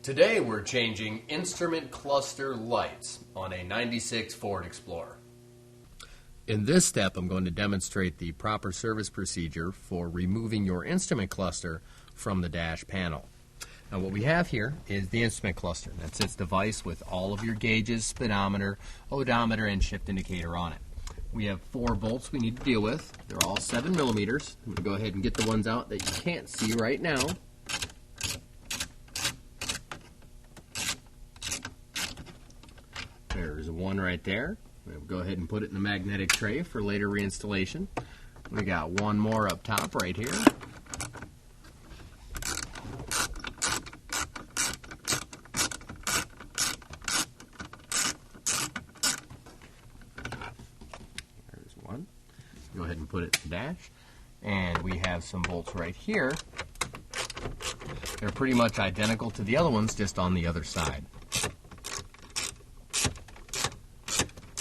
Today we're changing instrument cluster lights on a 96 Ford Explorer. In this step I'm going to demonstrate the proper service procedure for removing your instrument cluster from the dash panel. Now what we have here is the instrument cluster. That's its device with all of your gauges, speedometer, odometer, and shift indicator on it. We have 4 bolts we need to deal with. They're all 7 millimeters. I'm going to go ahead and get the ones out that you can't see right now. There's one right there. We'll go ahead and put it in the magnetic tray for later reinstallation. We got one more up top right here. There's one. Go ahead and put it in the dash. And we have some bolts right here. They're pretty much identical to the other ones, just on the other side.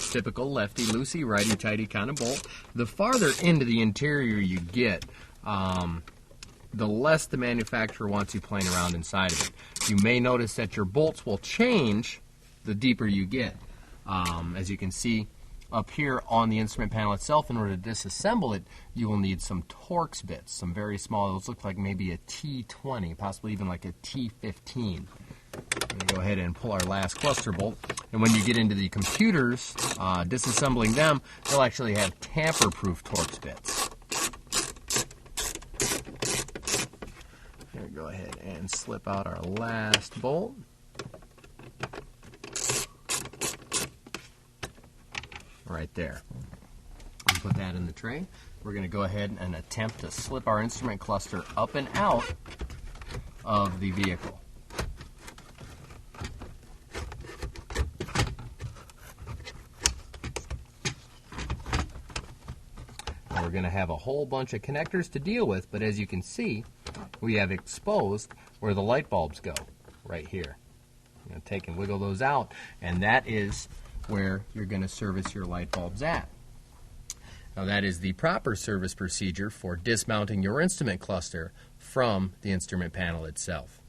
Typical lefty-loosey, righty-tighty kind of bolt. The farther into the interior you get, the less the manufacturer wants you playing around inside of it. You may notice that your bolts will change the deeper you get. As you can see up here on the instrument panel itself, in order to disassemble it, you will need some Torx bits, some very small. Those look like maybe a T20, possibly even like a T15. I'm going to go ahead and pull our last cluster bolt. And when you get into the computers, disassembling them, they'll actually have tamper-proof Torx bits. Here, go ahead and slip out our last bolt. Right there. And put that in the tray. We're going to go ahead and attempt to slip our instrument cluster up and out of the vehicle. We're going to have a whole bunch of connectors to deal with, but as you can see, we have exposed where the light bulbs go, right here. I'm going to take and wiggle those out, and that is where you're going to service your light bulbs at. Now that is the proper service procedure for dismounting your instrument cluster from the instrument panel itself.